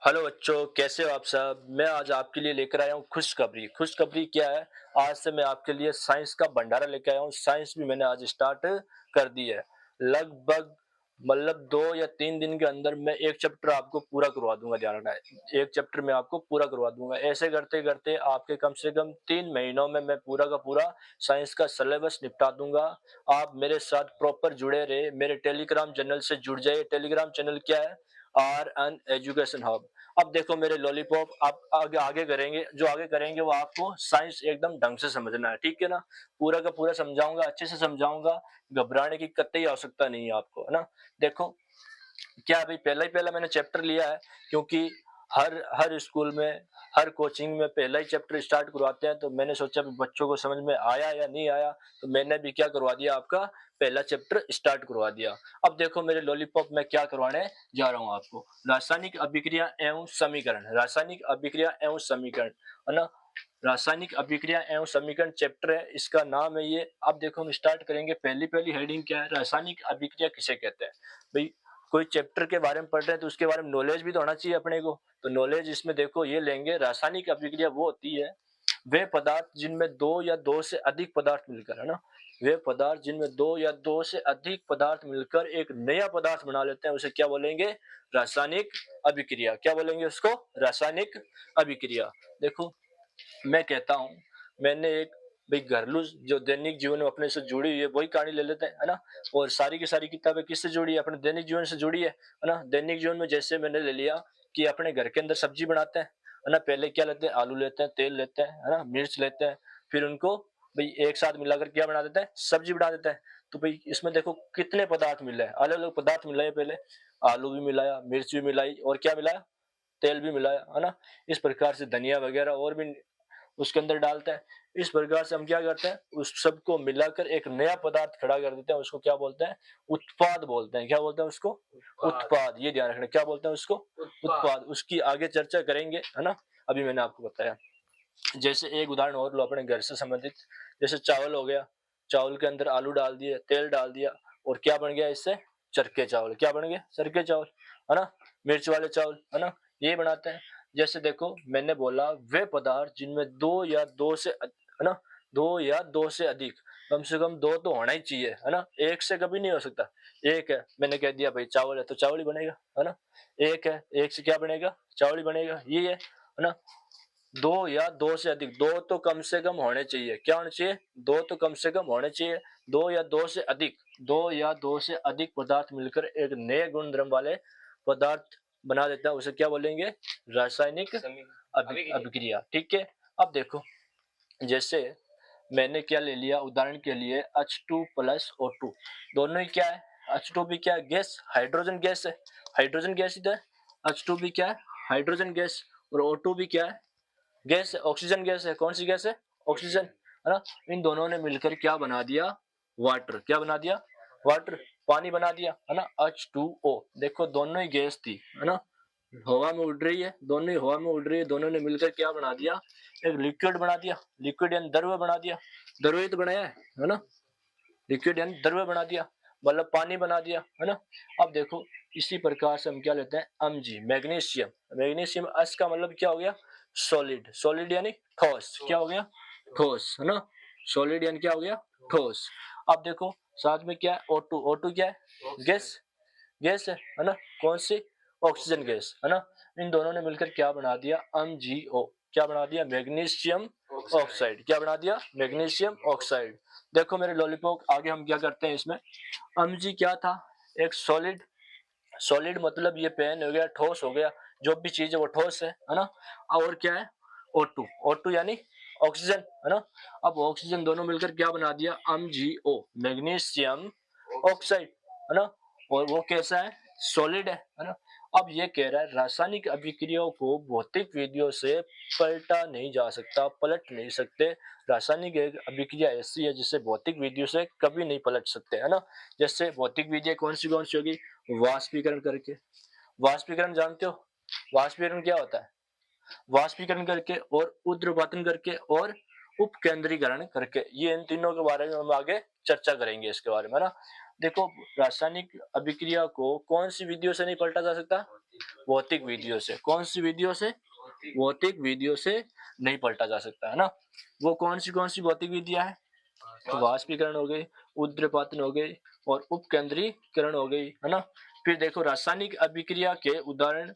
Hello बच्चों, कैसे हो आप सब। मैं आज आपके लिए लेकर आया हूँ खुशखबरी। खुशखबरी क्या है? आज से मैं आपके लिए साइंस का भंडारा लेकर आया हूँ। साइंस भी मैंने आज स्टार्ट कर दी है। लगभग मतलब 2 या 3 दिन के अंदर मैं एक चैप्टर आपको पूरा करवा दूंगा। ध्यान रखना है, एक चैप्टर मैं आपको पूरा करवा दूंगा। ऐसे करते करते आपके कम से कम 3 महीनों में मैं पूरा का पूरा साइंस का सिलेबस निपटा दूंगा। आप मेरे साथ प्रॉपर जुड़े रहे, मेरे टेलीग्राम चैनल से जुड़ जाइए। टेलीग्राम चैनल क्या है? R N education hub. अब देखो मेरे लॉलीपॉप, आप आगे आगे करेंगे, जो आगे करेंगे वो आपको साइंस एकदम ढंग से समझना है, ठीक है ना। पूरा का पूरा समझाऊंगा, अच्छे से समझाऊंगा। घबराने की कतई आवश्यकता नहीं है आपको, है ना। देखो क्या अभी पहला ही पहला मैंने चैप्टर लिया है, क्योंकि हर हर स्कूल में, हर कोचिंग में पहला ही चैप्टर स्टार्ट करवाते हैं। तो मैंने सोचा भी बच्चों को समझ में आया या नहीं आया, तो मैंने भी क्या करवा दिया, आपका पहला चैप्टर स्टार्ट करवा दिया। अब देखो मेरे लॉलीपॉप में क्या करवाने जा रहा हूँ आपको। रासायनिक अभिक्रिया एवं समीकरण, रासायनिक अभिक्रिया एवं समीकरण, है ना। रासायनिक अभिक्रिया एवं समीकरण चैप्टर है, इसका नाम है ये। अब देखो हम स्टार्ट करेंगे। पहली पहली हेडिंग क्या है? रासायनिक अभिक्रिया किसे कहते हैं भाई। कोई चैप्टर के बारे में पढ़ रहे हैं तो उसके बारे में नॉलेज भी तो होना चाहिए अपने को। तो नॉलेज इसमें देखो ये लेंगे। रासायनिक अभिक्रिया वो होती है, वे पदार्थ जिनमें दो या दो से अधिक पदार्थ मिलकर, है ना, वे पदार्थ जिनमें दो या दो से अधिक पदार्थ मिलकर एक नया पदार्थ बना लेते हैं, उसे क्या बोलेंगे? रासायनिक अभिक्रिया। क्या बोलेंगे उसको? रासायनिक अभिक्रिया। देखो मैं कहता हूँ, मैंने एक भाई घरेलू जो दैनिक जीवन में अपने से जुड़ी हुई है वही कहानी ले लेते हैं, है ना। और सारी की सारी किताबें किससे जुड़ी है? अपने दैनिक जीवन से जुड़ी है ना। दैनिक जीवन में जैसे मैंने ले लिया कि अपने घर के अंदर सब्जी बनाते हैं, है ना। पहले क्या लेते हैं? आलू लेते हैं, तेल लेते हैं, है ना, मिर्च लेते हैं। फिर उनको भाई एक साथ मिलाकर क्या बना देते हैं? सब्जी बना देते हैं। तो भाई इसमें देखो कितने पदार्थ मिले हैं, अलग अलग पदार्थ मिलाए। पहले आलू भी मिलाया, मिर्च भी मिलाई, और क्या मिलाया? तेल भी मिलाया, है ना। इस प्रकार से धनिया वगैरह और भी उसके अंदर डालते हैं। इस प्रकार से हम क्या करते हैं? उस सबको मिलाकर एक नया पदार्थ खड़ा कर देते हैं। उसको क्या बोलते हैं? उत्पाद बोलते हैं। क्या बोलते हैं उसको? उत्पाद। ये ध्यान रखना, क्या बोलते हैं उसको? उत्पाद। उसकी आगे चर्चा करेंगे, है ना। अभी मैंने आपको बताया। जैसे एक उदाहरण और लो अपने घर से संबंधित। जैसे चावल हो गया, चावल के अंदर आलू डाल दिए, तेल डाल दिया, और क्या बन गया इससे? चरके चावल। क्या बन गए? चरके चावल, है ना। मिर्च वाले चावल, है ना। ये बनाते हैं। जैसे देखो मैंने बोला वे पदार्थ जिनमें है ना, दो या दो से अधिक, कम से कम दो तो होना ही चाहिए, है ना। एक से कभी नहीं हो सकता। एक है, मैंने कह दिया भाई चावल है तो चावल ही बनेगा, है ना। एक है, एक से क्या बनेगा? चावल ही बनेगा। ये है ना। दो या दो से अधिक, दो तो कम से कम होने चाहिए। क्या होने चाहिए? दो तो कम से कम होने चाहिए। दो या दो से अधिक, दो या दो से अधिक पदार्थ मिलकर एक नए गुण द्रव्य वाले पदार्थ बना देता है, उसे क्या बोलेंगे? रासायनिक अभिक्रिया, ठीक है। अब देखो जैसे मैंने क्या ले लिया उदाहरण के लिए, H2 प्लस O2, दोनों ही क्या है? H2 भी क्या है? गैस, हाइड्रोजन गैस है। हाइड्रोजन गैस इधर, H2 भी क्या है? Hydrogen gas. और O2 भी क्या है? गैस है, ऑक्सीजन गैस है। कौन सी गैस है? ऑक्सीजन, है ना। इन दोनों ने मिलकर क्या बना दिया? वाटर। क्या बना दिया? वाटर, पानी बना दिया, है ना। H2O। देखो दोनों ही गैस थी, है ना, हवा में उड़ रही है, दोनों ही हवा में उड़ रही है। दोनों ने मिलकर क्या बना दिया? एक लिक्विड बना दिया। लिक्विड यानी द्रव्य बना दिया। द्रव्य ही तो बनाया है ना। लिक्विड यानी द्रव्य बना दिया, मतलब पानी बना दिया, है ना। अब देखो इसी प्रकार से हम क्या लेते हैं? Mg, magnesium. मैग्नीशियम अस का मतलब क्या हो गया? सॉलिड। सॉलिड यानी ठोस। क्या हो गया? ठोस, है ना। सॉलिड यानी क्या हो गया? ठोस। अब देखो साथ में क्या है? O2। O2 क्या है? गैस। गैस है ना। कौन सी? ऑक्सीजन गैस, है ना। इन दोनों ने मिलकर क्या बना दिया? MgO। क्या बना दिया? Magnesium oxide. क्या बना दिया? Magnesium oxide. देखो मेरे लॉलीपॉप, आगे हम क्या करते हैं इसमें। Mg क्या था? एक सॉलिड। सॉलिड मतलब ये पेन हो गया, ठोस हो गया, जो भी चीज है वो ठोस है ना। और क्या है? O2। O2 यानी ऑक्सीजन, है ना। अब ऑक्सीजन दोनों मिलकर क्या बना दिया? MgO, मैग्नीशियम ऑक्साइड, है ना। और वो कैसा है? सॉलिड है ना। अब ये कह रहा है रासायनिक अभिक्रियाओं को भौतिक विधियों से पलटा नहीं जा सकता, पलट नहीं सकते। रासायनिक एक अभिक्रिया ऐसी है जिसे भौतिक विधियों से कभी नहीं पलट सकते, है ना। जैसे भौतिक विधियां कौन सी होगी? वाष्पीकरण करके। वाष्पीकरण जानते हो? वाष्पीकरण क्या होता है? वाष्पीकरण करके, और ऊर्ध्वपातन करके, और उपकेंद्रीकरण करके। ये इन तीनों के बारे में हम आगे चर्चा करेंगे इसके बारे में, ना। देखो रासायनिक अभिक्रिया को कौन सी विधियों से नहीं पलटा जा सकता? भौतिक विधियों से। कौन सी विधियों से? भौतिक विधियों से नहीं पलटा जा सकता, है ना। वो कौन सी भौतिक विधियां है? तो वाष्पीकरण हो गई, ऊर्ध्वपातन हो गई और उपकेंद्रीकरण हो गई, है ना। फिर देखो रासायनिक अभिक्रिया के उदाहरण,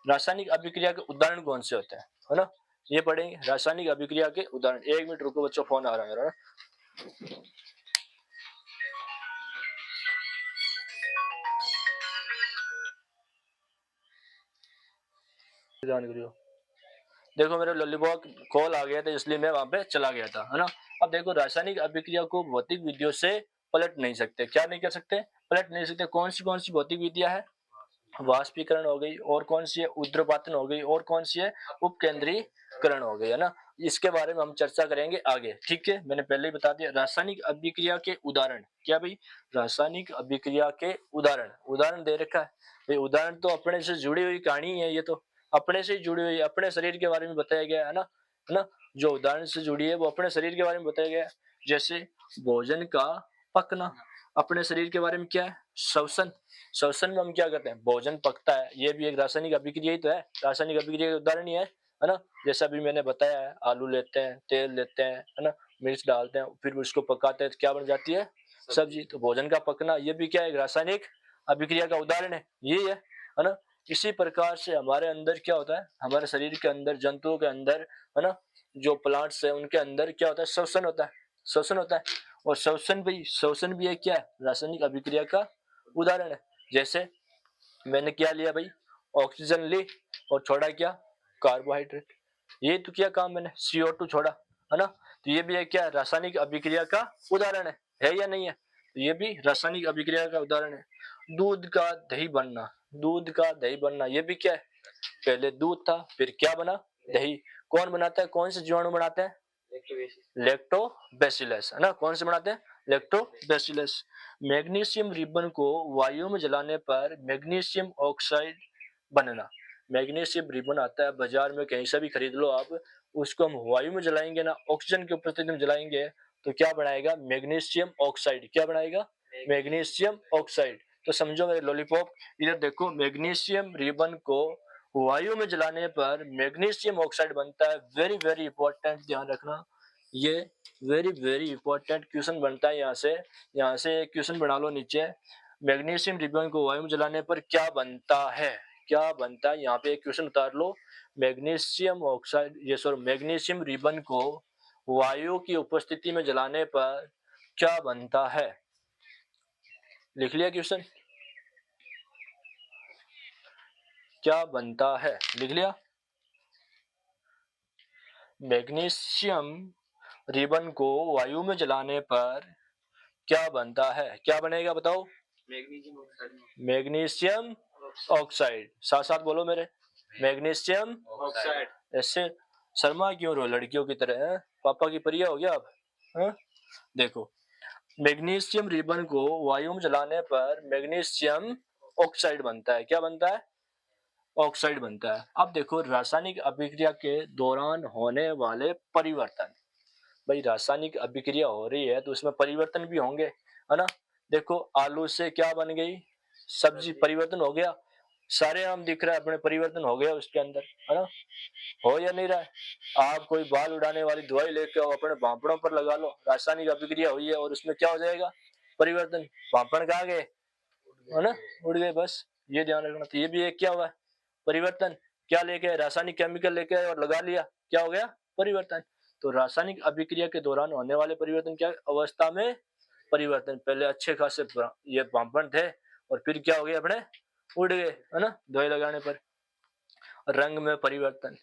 रासायनिक अभिक्रिया के उदाहरण कौन से होते हैं, है ना। ये पढ़ेंगे रासायनिक अभिक्रिया के उदाहरण। 1 मिनट रुको बच्चों, फोन आ रहा है मेरा। ध्यान करियो। देखो मेरे लॉलीपॉप कॉल आ गया था इसलिए मैं वहां पे चला गया था, है ना। अब देखो रासायनिक अभिक्रिया को भौतिक विधियों से पलट नहीं सकते। क्या नहीं कर सकते? पलट नहीं सकते। कौन सी भौतिक विधियां है? वाष्पीकरण हो गई, और कौन सी है? ऊर्ध्वपातन हो गई, और कौन सी है? उपकेंद्रीकरण हो गई, है ना। इसके बारे में हम चर्चा करेंगे आगे, ठीक है। मैंने पहले ही बता दिया रासायनिक अभिक्रिया के उदाहरण। क्या भाई? रासायनिक अभिक्रिया के उदाहरण दे रखा है भाई। उदाहरण तो अपने से जुड़ी हुई कहानी है, ये तो अपने से जुड़ी हुई, अपने शरीर के बारे में बताया गया है ना, है ना। जो उदाहरण से जुड़ी है वो अपने शरीर के बारे में बताया गया है। जैसे भोजन का पकना, अपने शरीर के बारे में क्या है? श्वसन। श्वसन में हम क्या करते हैं? भोजन पकता है, ये भी एक रासायनिक अभिक्रिया ही तो है, रासायनिक अभिक्रिया के उदाहरण ही है ना। जैसा भी मैंने बताया है, आलू लेते हैं, तेल लेते हैं, है ना, मिर्च डालते हैं, फिर उसको पकाते हैं तो क्या बन जाती है? सब्जी। तो भोजन का पकना ये भी क्या है? एक रासायनिक अभिक्रिया का उदाहरण है, यही है ना। इसी प्रकार से हमारे अंदर क्या होता है? हमारे शरीर के अंदर, जंतुओं के अंदर, है ना, जो प्लांट्स है उनके अंदर क्या होता है? श्वसन होता है, श्वसन होता है। और श्वसन भी एक क्या है? रासायनिक अभिक्रिया का उदाहरण है। जैसे मैंने क्या लिया भाई? ऑक्सीजन ली और छोड़ा क्या? कार्बोहाइड्रेट। ये तो क्या काम मैंने? CO2 छोड़ा, है ना। तो ये भी एक क्या? रासायनिक अभिक्रिया का उदाहरण है या नहीं है? तो ये भी रासायनिक अभिक्रिया का उदाहरण है। दूध का दही बनना, दूध का दही बनना ये भी क्या है? पहले दूध था, फिर क्या बना? दही। कौन बनाता है? कौन से जीवाणु बनाते हैं? लैक्टोबैसिलस, है ना। कौन से बनाते हैं? लैक्टोबैसिलस। मैग्नीशियम रिबन को वायु में जलाने पर मैग्नीशियम ऑक्साइड बनना। मैग्नीशियम रिबन आता है बाजार में, कहीं से भी खरीद लो आप, उसको हम वायु में जलाएंगे ना, ऑक्सीजन की उपस्थिति में जलाएंगे तो क्या बनाएगा? Magnesium oxide. क्या बनाएगा? Magnesium oxide. तो समझो मेरे लॉलीपॉप, इधर देखो, मैग्नीशियम रिबन को वायु में जलाने पर मैग्नीशियम ऑक्साइड बनता है। वेरी वेरी इंपॉर्टेंट, ध्यान रखना, ये वेरी वेरी इंपॉर्टेंट क्वेश्चन बनता है। यहाँ से एक क्वेश्चन बना लो नीचे। मैग्नीशियम रिबन को वायु में जलाने पर क्या बनता है? क्या बनता है? यहाँ पे एक क्वेश्चन उतार लो। मैग्नीशियम ऑक्साइड, ये सॉरी, मैग्नीशियम रिबन को वायु की उपस्थिति में जलाने पर क्या बनता है? लिख लिया क्वेश्चन? क्या बनता है? लिख लिया? मैग्नीशियम रिबन को वायु में जलाने पर क्या बनता है? क्या बनेगा बताओ? Magnesium oxide. साथ साथ बोलो मेरे, मैग्नीशियम ऑक्साइड। ऐसे शर्मा क्यों रहो लड़कियों की तरह, है? पापा की परिया हो गया आप, है? देखो, मैग्नीशियम रिबन को वायु में जलाने पर मैग्नीशियम ऑक्साइड बनता है। क्या बनता है? ऑक्साइड बनता है। अब देखो रासायनिक अभिक्रिया के दौरान होने वाले परिवर्तन। भाई रासायनिक अभिक्रिया हो रही है तो उसमें परिवर्तन भी होंगे, है ना। देखो आलू से क्या बन गई? सब्जी। परिवर्तन हो गया। सारे आम दिख रहा है अपने, परिवर्तन हो गया उसके अंदर, है ना। हो या नहीं रहा है? आप कोई बाल उड़ाने वाली दवाई लेके आओ, अपने भापड़ों पर लगा लो, रासायनिक अभिक्रिया हुई है और उसमें क्या हो जाएगा? परिवर्तन। भापड़ कहाँ गए? है ना, उड़ गए। बस ये ध्यान रखना। तो ये भी एक क्या हुआ? परिवर्तन। क्या लेके आए? रासायनिक केमिकल लेके आए और लगा लिया, क्या हो गया? परिवर्तन। तो रासायनिक अभिक्रिया के दौरान होने वाले परिवर्तन क्या? अवस्था में परिवर्तन। पहले अच्छे खासे ये पापड़ थे और फिर क्या हो गए? अपने उड़ गए, है ना, दवाई लगाने पर। रंग में परिवर्तन।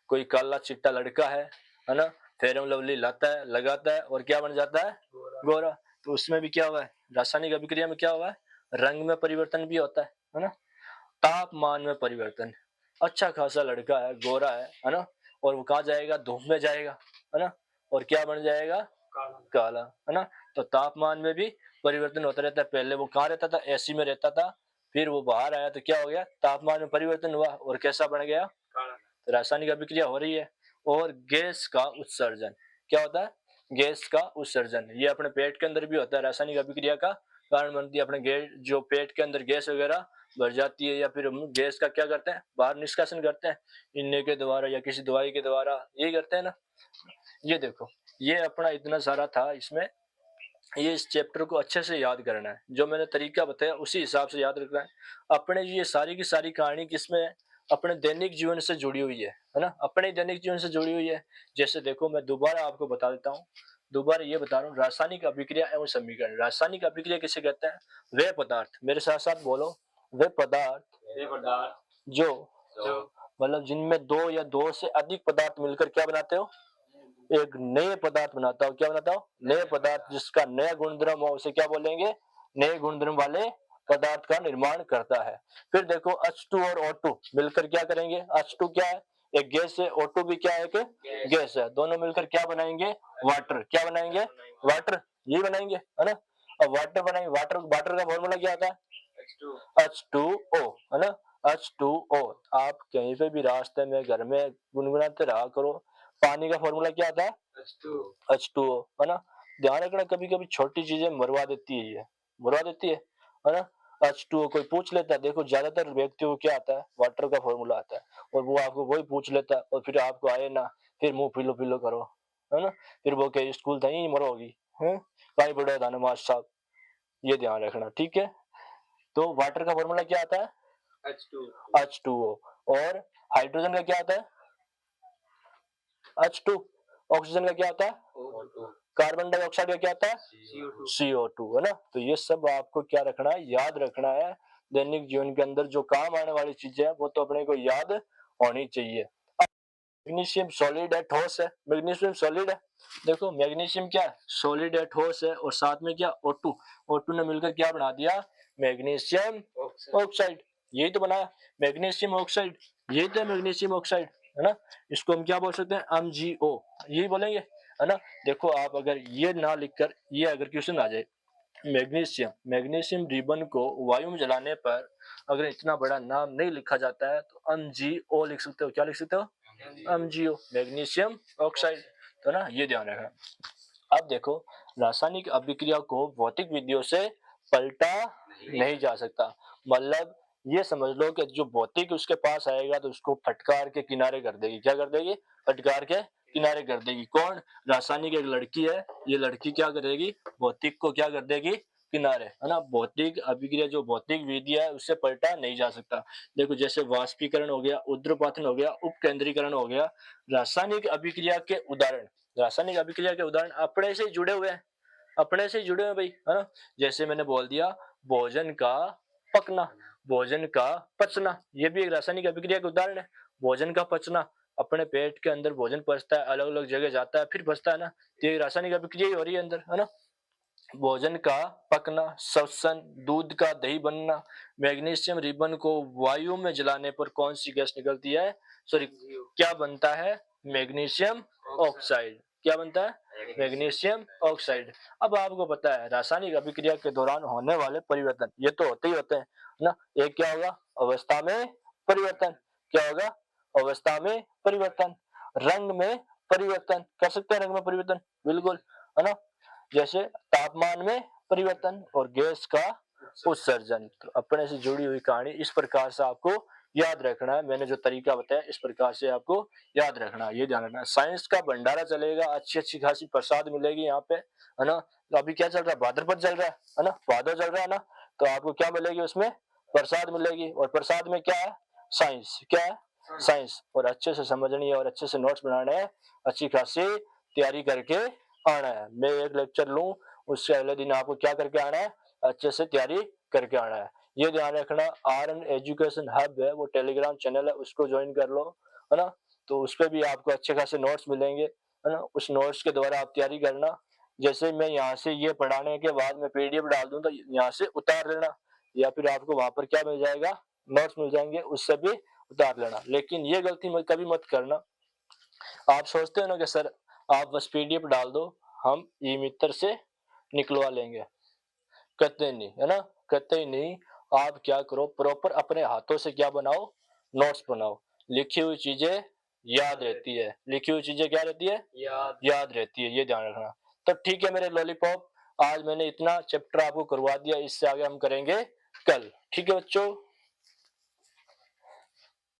कोई काला चिट्टा लड़का है ना, फेयर एंड लवली लाता है, लगाता है और क्या बन जाता है? गोरा। तो उसमें भी क्या हुआ है? रासायनिक अभिक्रिया में क्या हुआ है? रंग में परिवर्तन भी होता है ना। तापमान में परिवर्तन। अच्छा खासा लड़का है, गोरा है ना, और वो कहाँ जाएगा? धूप में जाएगा, है ना, और क्या बन जाएगा? काला, है ना। तो तापमान में भी परिवर्तन होता रहता है। पहले वो कहाँ रहता था? एसी में रहता था, फिर वो बाहर आया तो क्या हो गया? तापमान में परिवर्तन हुआ और कैसा बन गया? तो रासायनिक अभिक्रिया हो रही है। और गैस का उत्सर्जन। क्या होता है? गैस का उत्सर्जन। ये अपने पेट के अंदर भी होता है, रासायनिक अभिक्रिया का कारण बनती है। अपने गैस, जो पेट के अंदर गैस वगैरह भर जाती है, या फिर हम गैस का क्या करते हैं, बाहर निष्कासन करते हैं इनने के द्वारा या किसी दवाई के द्वारा, यही करते हैं ना। ये देखो, ये अपना इतना सारा था इसमें। ये इस चैप्टर को अच्छे से याद करना है, जो मैंने तरीका बताया उसी हिसाब से याद रखना है। अपने ये सारी की सारी कहानी किसमें है, अपने दैनिक जीवन से जुड़ी हुई है ना, अपने दैनिक जीवन से जुड़ी हुई है। जैसे देखो, मैं दोबारा आपको बता देता हूँ, दोबारा ये बता रहा हूँ, रासायनिक अभिक्रिया एवं समीकरण। रासायनिक अभिक्रिया किसे कहते हैं, वे पदार्थ, मेरे साथ साथ बोलो, वे पदार्थ जो मतलब जिनमें दो या दो से अधिक पदार्थ मिलकर क्या बनाते हो, एक नए पदार्थ बनाता हो। क्या बनाता हो, नए पदार्थ, जिसका नया गुणधर्म हो उसे क्या बोलेंगे, नए गुणधर्म वाले पदार्थ का निर्माण करता है। फिर देखो, H2 और O2 मिलकर क्या करेंगे, H2 क्या है, एक गैस है, O2 भी क्या है, एक गैस है, दोनों मिलकर क्या बनाएंगे, वाटर। क्या बनाएंगे, वाटर, ये बनाएंगे, है ना। अब वाटर बनाएंगे, वाटर वाटर का फॉर्मूला क्या आता है, H2O, है ना, H2O। आप कहीं पे भी रास्ते में, घर में गुनगुनाते रहा करो, पानी का फॉर्मूला क्या आता है, H2O, है ना। ध्यान रखना, कभी कभी छोटी चीजें मरवा देती है, ये मरवा देती है ना। H2O कोई पूछ लेता है, देखो ज्यादातर व्यक्तियों को क्या आता है, वाटर का फॉर्मूला आता है, और वो आपको वही पूछ लेता है, और फिर आपको आए ना, फिर मुंह पीलो पीलो करो, है ना, फिर वो कहे स्कूल था ही मरोगी, है कहीं बड़ा था नमाज साहब। ये ध्यान रखना, ठीक है। तो वाटर का फॉर्मूला क्या आता है, H2O। और हाइड्रोजन का क्या आता है, H2। ऑक्सीजन का क्या आता है, कार्बन डाइऑक्साइड का क्या आता है, CO2, है ना। तो ये सब आपको क्या रखना है, याद रखना है। दैनिक जीवन के अंदर जो काम आने वाली चीजें हैं वो तो अपने को याद होनी चाहिए। मैग्नीशियम सॉलिड है, ठोस है, मैग्नीशियम सॉलिड है। देखो, मैग्नीशियम क्या है, सॉलिड है, ठोस है, और साथ में क्या, O2, O2 ने मिलकर क्या बना दिया, मैग्नीशियम ऑक्साइड। यही तो बनाया, मैग्नीशियम ऑक्साइड, यही तो है मैग्नीशियम ऑक्साइड, है ना। इसको हम क्या बोल सकते हैं, MgO, यही बोलेंगे, है ना। देखो, आप अगर ये ना लिखकर, ये अगर क्वेश्चन आ जाए, मैग्नीशियम रिबन को वायु में जलाने पर अगर इतना बड़ा नाम नहीं लिखा जाता है तो MgO लिख सकते हो। क्या लिख सकते हो, MgO, मैग्नीशियम ऑक्साइड, तो ना ये ध्यान रखना। अब देखो, रासायनिक अभिक्रिया को भौतिक विधियों से पलटा नहीं जा सकता। मतलब ये समझ लो कि जो भौतिक उसके पास आएगा तो उसको फटकार के किनारे कर देगी। क्या कर देगी, फटकार के किनारे कर देगी। कौन, रासायनिक एक लड़की है, ये लड़की क्या करेगी, भौतिक को क्या कर देगी, किनारे, है ना। भौतिक अभिक्रिया जो भौतिक विधि है उससे पलटा नहीं जा सकता। देखो, जैसे वाष्पीकरण हो गया, ऊर्ध्वपातन हो गया, उपकेंद्रीकरण हो गया, रासायनिक अभिक्रिया के उदाहरण, रासायनिक अभिक्रिया के उदाहरण अपने से जुड़े हुए हैं, अपने से जुड़े हुए भाई, है ना। जैसे मैंने बोल दिया, भोजन का पकना, भोजन का पचना, ये भी एक रासायनिक अभिक्रिया का उदाहरण है। भोजन का पचना, अपने पेट के अंदर भोजन पचता है, अलग अलग जगह जाता है, फिर पचता है ना, तो ये रासायनिक अभिक्रिया ही हो रही है अंदर, है ना। भोजन का पकना, श्वसन, दूध का दही बनना, मैग्नीशियम रिबन को वायु में जलाने पर कौन सी गैस निकलती है, सॉरी, क्या बनता है, मैग्नीशियम ऑक्साइड। क्या बनता है, मैग्नीशियम ऑक्साइड। अब आपको पता है रासायनिक अभिक्रिया के दौरान होने वाले परिवर्तन, ये तो होते ही होते हैं ना। एक क्या होगा, अवस्था में परिवर्तन। क्या होगा, अवस्था में परिवर्तन। रंग में परिवर्तन, कर सकते हैं रंग में परिवर्तन, बिल्कुल, है ना। जैसे तापमान में परिवर्तन और गैस का उत्सर्जन। तो अपने से जुड़ी हुई कहानी इस प्रकार से आपको याद रखना है। मैंने जो तरीका बताया इस प्रकार से आपको याद रखना है, ये ध्यान रखना है। साइंस का भंडारा चलेगा, अच्छी अच्छी खासी प्रसाद मिलेगी यहाँ पे, है ना। तो अभी क्या चल रहा है, भाद्रपद चल रहा है ना, भादो चल रहा है ना, तो आपको क्या मिलेगी उसमें, प्रसाद मिलेगी। और प्रसाद में क्या है, साइंस। क्या है, साइंस। और अच्छे से समझनी है और अच्छे से नोट्स बनाने हैं, अच्छी खासी तैयारी करके आना है। मैं एक लेक्चर लूं, उससे अगले दिन आपको क्या करके आना है, अच्छे से तैयारी करके आना है। ये ध्यान रखना। RN एजुकेशन हब है, वो टेलीग्राम चैनल है, उसको ज्वाइन कर लो, है ना। तो उस पर भी आपको अच्छे खासे नोट्स मिलेंगे, है ना। उस नोट्स के द्वारा आप तैयारी करना। जैसे मैं यहाँ से ये पढ़ाने के बाद मैं PDF डाल दूं तो यहाँ से उतार लेना, या फिर आपको वहां पर क्या मिल जाएगा, नोट्स मिल जाएंगे, उससे भी उतार लेना। लेकिन ये गलती कभी मत करना। आप सोचते हो ना कि सर आप बस PDF डाल दो, हम ई मित्र से निकलवा लेंगे, कहते नहीं, है ना, कहते ही नहीं। आप क्या करो, प्रॉपर अपने हाथों से क्या बनाओ, नोट्स बनाओ। लिखी हुई चीजें याद रहती है, लिखी हुई चीजें क्या रहती है, याद रहती है, ये ध्यान रखना। तो ठीक है मेरे लॉलीपॉप, आज मैंने इतना चैप्टर आपको करवा दिया, इससे आगे हम करेंगे कल। ठीक है बच्चों।